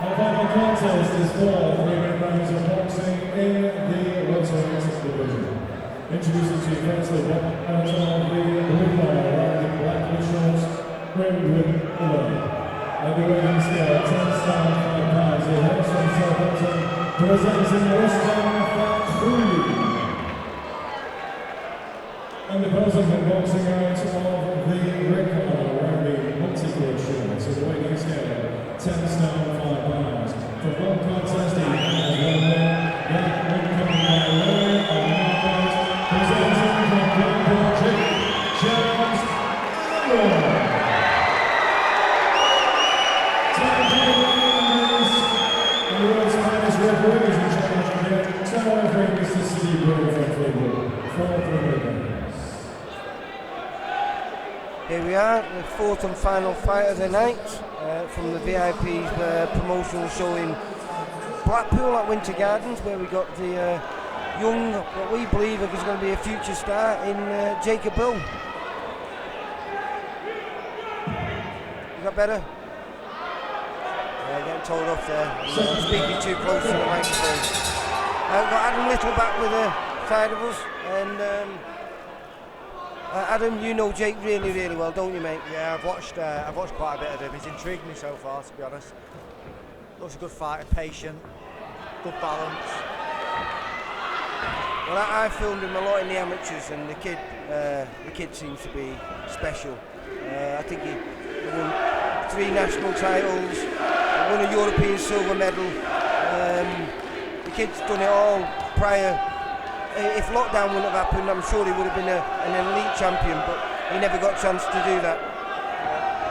Our final contest is for 3 rounds of boxing in the welterweight division. Introducing to you first the one out of the blue bar wearing Blackpool shorts, rimmed with blue. And the weighing scale, 10 stone, 5 pounds. He hails from Southampton, presenting Rustem Fatkhullin. And the person in boxing out of the red corner wearing the multi-court shorts. So the weighing scale, 10 stone, 5 pounds. For one contest, he has one win. That win coming by way of knockout, presenting from Blackpool, James Abrol. The world's finest referees in charge again. Star referee Mr. Steve Abrol from Fatkhullin. 4 3 Here we are, the fourth and final fight of the night from the VIP's promotional show in Blackpool at Winter Gardens, where we got the young, what we believe is going to be a future star in Abrol. Is that better? Getting told off there, speaking too close to the microphone. I've got Adam Little back with the side of us, and Adam, you know Jake really, really well, don't you, mate? Yeah, I've watched quite a bit of him. He's intrigued me so far, to be honest. Looks a good fighter, patient, good balance. Well, I filmed him a lot in the amateurs, and the kid seems to be special. I think he won 3 national titles, won a European silver medal. The kid's done it all prior. If lockdown wouldn't have happened, I'm sure he would have been an elite champion, but he never got a chance to do that.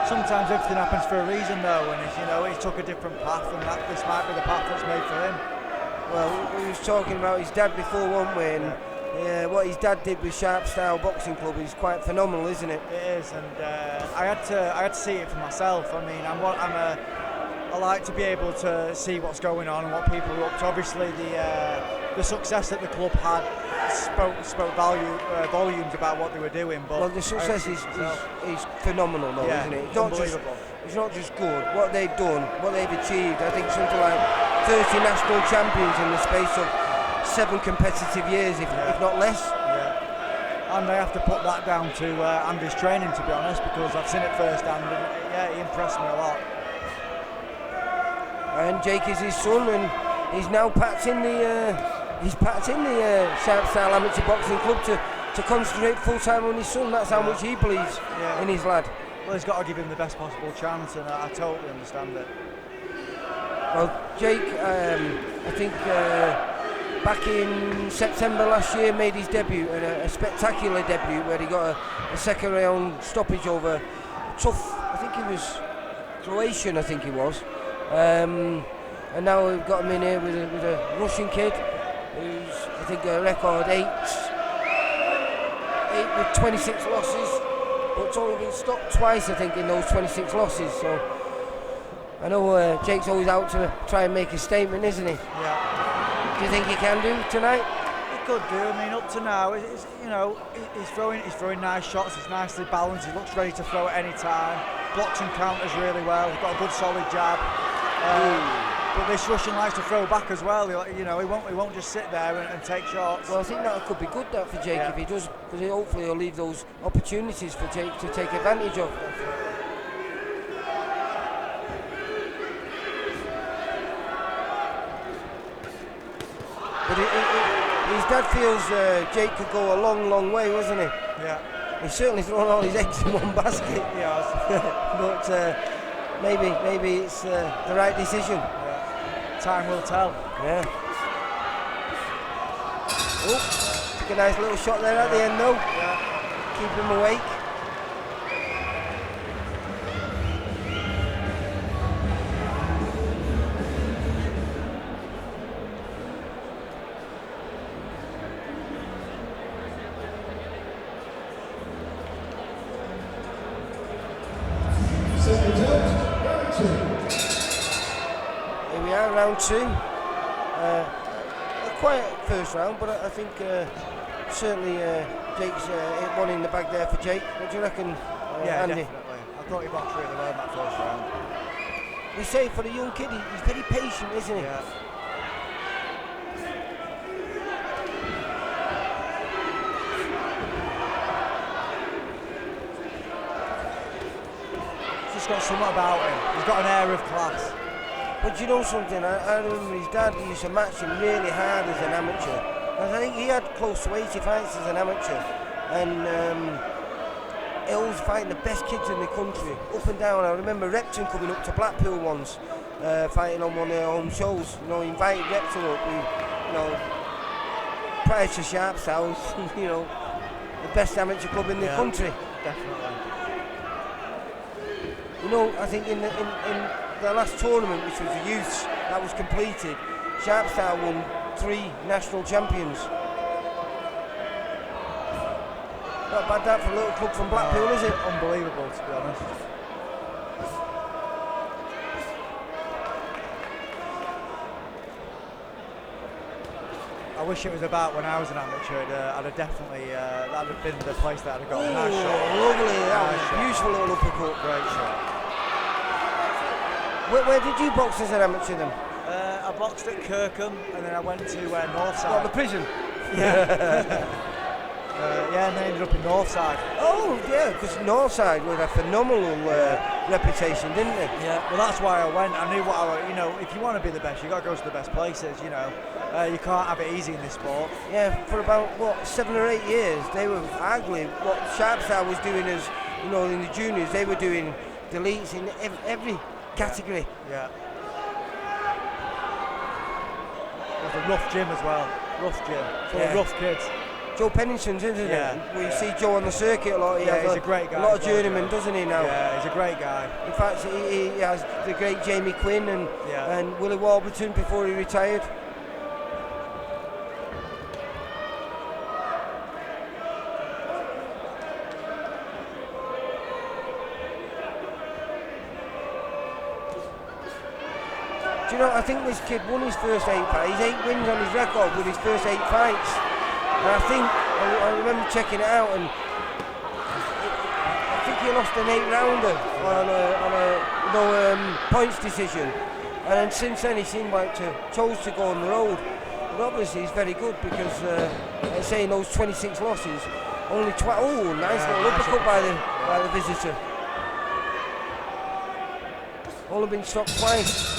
Sometimes everything happens for a reason, though, and he took a different path, and this might be the path that's made for him. Well, we was talking about his dad before, weren't we? And what his dad did with Sharp Style Boxing Club is quite phenomenal, isn't it? It is, and I had to see it for myself. I mean, I like to be able to see what's going on and what people are up to. Obviously, the success that the club had spoke volumes about what they were doing. But well, the success is phenomenal, though, isn't it? It's not just good. What they've done, what they've achieved. I think something like 30 national champions in the space of 7 competitive years, if not less. Yeah. And I have to put that down to Andy's training, to be honest, because I've seen it firsthand, and he impressed me a lot. And Jake is his son, and he's now packed in the Sharp Style Amateur Boxing Club to concentrate full time on his son. That's how much he believes in his lad. Well, he's got to give him the best possible chance, and I totally understand it. Well, Jake, I think back in September last year made his debut, and a spectacular debut where he got a second round stoppage over a tough, I think he was Croatian, I think he was. And now we've got him in here with a Russian kid who's, I think, a record 8 with 26 losses, but it's only been stopped twice, I think, in those 26 losses. So I know Jake's always out to try and make a statement, isn't he? Yeah. Do you think he can do tonight? He could do. I mean, up to now, he's throwing nice shots. It's nicely balanced. He looks ready to throw at any time. Blocks and counters really well. He's got a good solid jab. But this Russian likes to throw back as well. He won't just sit there and take shots. Well, I think that could be good for Jake if he does, because hopefully he'll leave those opportunities for Jake to take advantage of. But his dad feels Jake could go a long, long way, wasn't he? Yeah. He's certainly thrown all his eggs in one basket. Yeah. But maybe it's the right decision. Yeah. Time will tell. Yeah. Oh, took a nice little shot there at the end, though. Yeah. Keep him awake. Here we are, round 2. A quiet first round, but I think certainly Jake's one in the bag there for Jake. What do you reckon, yeah, Andy? Definitely. thought he boxed really well in that first round. We say for a young kid, he's very patient, isn't he? Yeah. He's just got something about him. He's got an air of class. But you know something, I remember his dad used to match him really hard as an amateur. And I think he had close to 80 fights as an amateur. And he was fighting the best kids in the country, up and down. I remember Rustem coming up to Blackpool once, fighting on one of their home shows. You know, he invited Rustem up, you know, prior to Sharp's house, you know, the best amateur club in the country. Definitely. You know, I think in the last tournament, which was the youths, that was completed, Sharpstown won 3 national champions. Not bad that for a little club from Blackpool, is it? Unbelievable, to be honest. I wish it was about when I was an amateur. I'd have definitely, that'd have been the place that I'd have got a nice shot. Lovely, that was a beautiful little uppercut. Great shot. Where did you box as an amateur then? I boxed at Kirkham and then I went to Northside. What, the prison? Yeah. And then ended up in Northside. Oh, yeah, because Northside had a phenomenal reputation, didn't they? Yeah, well that's why I went. I knew what you know, if you want to be the best, you got to go to the best places, you know. You can't have it easy in this sport. Yeah, for about, 7 or 8 years, they were arguably what Sharpstown was doing as, you know, in the juniors, they were doing deletes in every category. Yeah. It was a rough gym as well. Rough gym. Full of rough kids. Joe Pennington's, isn't it? Yeah. We see Joe on the circuit a lot. He's a great guy. A lot of journeymen, doesn't he now? Yeah, he's a great guy. In fact, he has the great Jamie Quinn and Willie Warburton before he retired. Do you know, I think this kid won his first 8 fights. He's 8 wins on his record with his first 8 fights. And I think, I remember checking it out, and I think he lost an 8-rounder on a points decision. And then since then he seemed like chose to go on the road. But obviously he's very good because, saying those 26 losses, only nice little uppercut by the visitor. Only been stopped twice.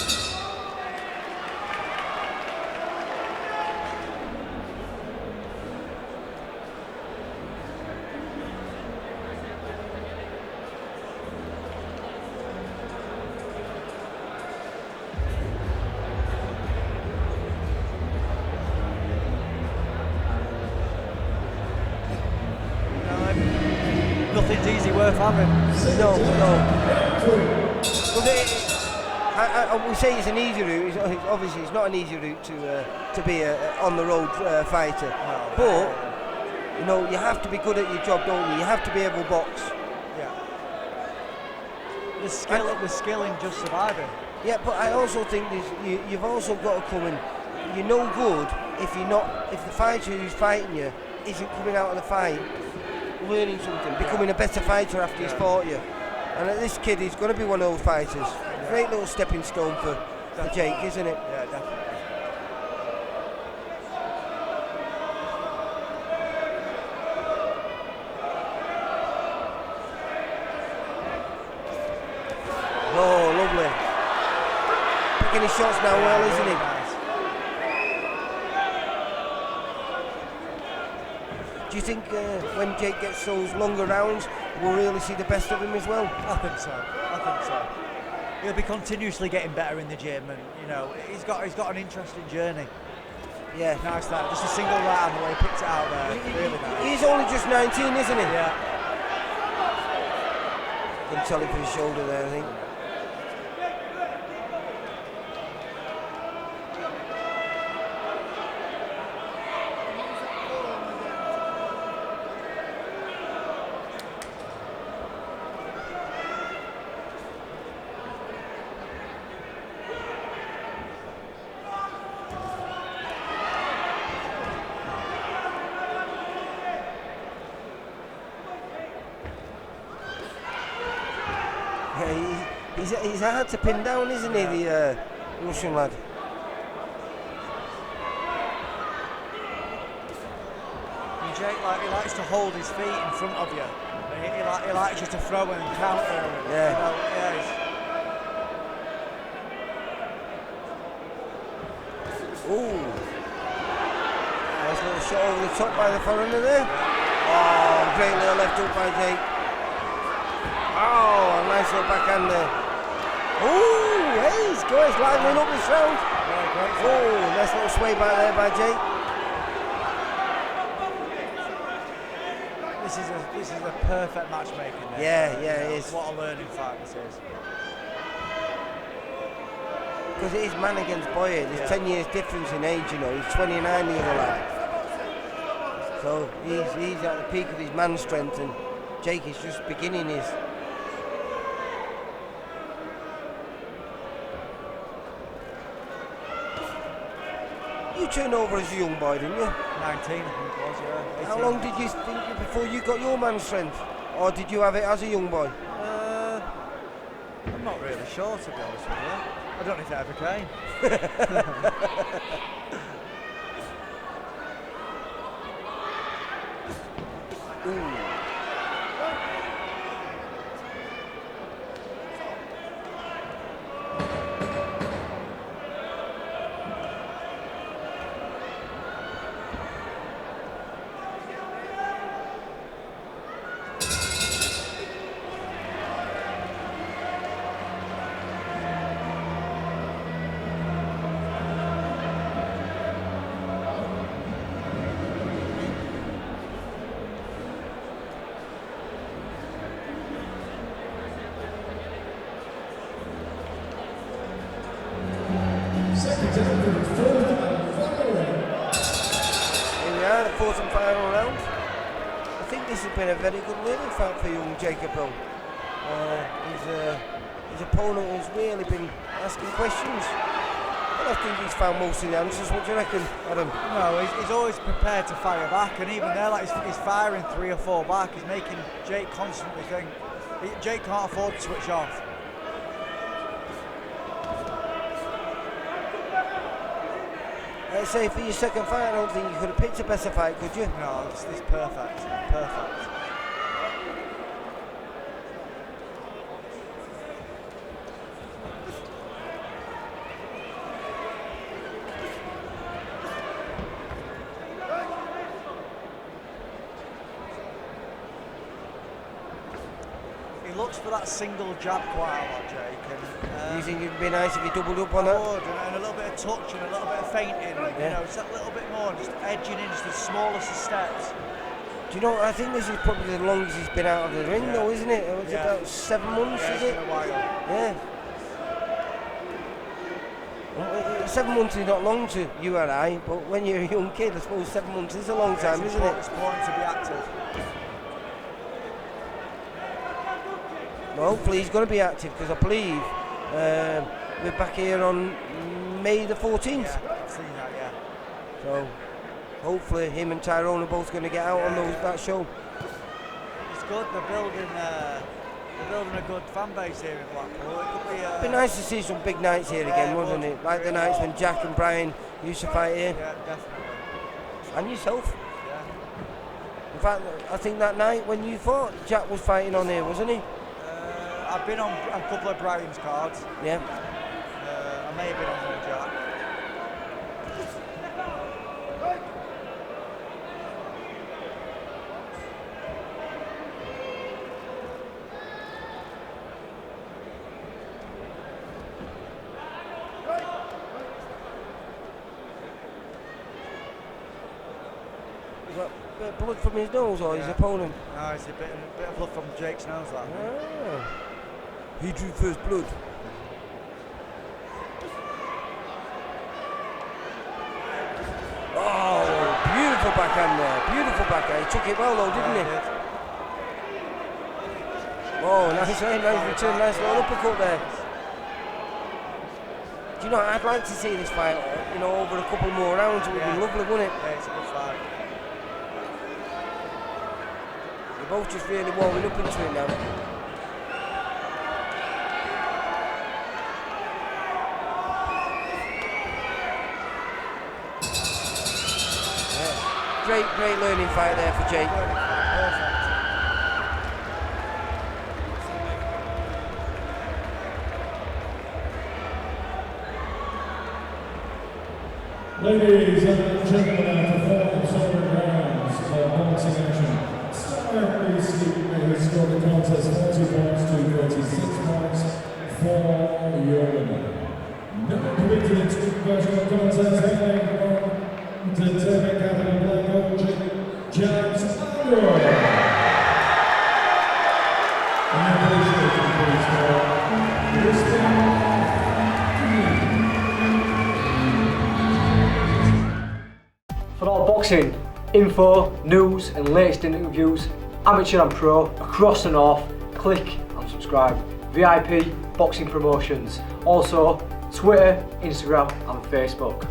Nothing's easy worth having. No. Well, we say it's an easy route. Obviously, it's not an easy route to be a on-the-road fighter. No, but you know, you have to be good at your job, don't you? You have to be able to box. Yeah. The skill in just surviving. Yeah, but I also think you've also got to come in. You're no good if the fighter who's fighting you isn't coming out of the fight learning something, becoming a better fighter after he's fought you. And this kid is going to be one of those fighters. Great little stepping stone for Jake, isn't it? Yeah, definitely. Oh, lovely. Picking his shots now well, isn't he? Nice. Do you think when Jake gets those longer rounds, we'll really see the best of him as well? I think so. He'll be continuously getting better in the gym, and you know he's got an interesting journey. Yeah. Nice that. Just a single right hand the way he picked it out there. Really nice. He's only just 19, isn't he? Yeah. Can tell it for his shoulder there, I think. Yeah, he's hard to pin down, isn't he, the Russian lad? And Jake, he likes to hold his feet in front of you. He likes just to throw and counter. And, Yeah. You know, Ooh. Nice little shot over the top by the foreigner there. Oh, great little left hook by Jake. Oh, a nice little backhand there. Ooh, hey, he's good. He's livening up this round. Oh, nice little sway back there by Jake. This is a perfect matchmaking there. Yeah, it is. What a learning fight this is. Because it is man against boy. There's 10 years difference in age, you know. He's 29, the other lad. So he's at the peak of his man strength, and Jake is just beginning his. You turned over as a young boy, didn't you? 19, I think it was, yeah. 18. How long did you think before you got your man strength? Or did you have it as a young boy? I'm not really sure, to be honest with you. I don't know if it ever came. Ooh. Second down for the fourth and final round. Here we are, the fourth and final round. I think this has been a very good learning fight for young Jacob Abrol. His opponent has really been asking questions. And I think he's found most of the answers. What do you reckon, Adam? No, he's always prepared to fire back, and even there, like he's firing 3 or 4 back. He's making Jake constantly think. Jake can't afford to switch off. I'd say for your second fight, I don't think you could have picked a better fight, could you? No, it's perfect. Perfect. He looks for that single jab quite a lot, Jake. And, You think it'd be nice if he doubled up on I that? would, and a little bit of touch and a little bit of feinting. Yeah. You know, just that little bit more, just edging in, just the smallest of steps. Do you know, I think this is probably the longest he's been out of the ring though, isn't it? It was about 7 months, Yeah, is it's it? been a while. Yeah. 7 months is not long to you and I, but when you're a young kid, I suppose 7 months is a long time, isn't it? It's important to be active. Well, hopefully he's going to be active, because I believe we're back here on May the 14th. Yeah, I've seen that, yeah. So hopefully him and Tyrone are both going to get out on that show. It's good, they're building a good fan base here in Blackpool. It could be, It'd be nice to see some big nights here again, wouldn't it? Like the nights when Jack and Brian used to fight here. Yeah, definitely. And yourself. Yeah. In fact, I think that night when you fought, Jack was fighting on here, wasn't he? I've been on a couple of Brian's cards. Yeah. I may have been on one Jack. Is that a bit of blood from his nose or his opponent? No, it's a bit of blood from Jake's nose, that. Ah. He drew first blood. Oh, beautiful backhand there. Beautiful backhand. He took it well though, didn't he? Oh, nice return, nice little uppercut there. Do you know, I'd like to see this fight, you know, over a couple more rounds. It would be lovely, wouldn't it? Yeah, it's a good fight. They're both just really warming up into it now. great learning fight there for Jake. Perfect. Ladies and gentlemen, after 4 solid rounds of boxing action, start the historic contest 40 points to 36 points for your winner. Now predicted in two version contest hailing from the Derby capital Blackpool, James Abrol. And appreciation please for Rustem. For all boxing info, news and latest interviews, amateur and pro, across the north, click and subscribe. VIP Boxing Promotions. Also Twitter, Instagram and Facebook.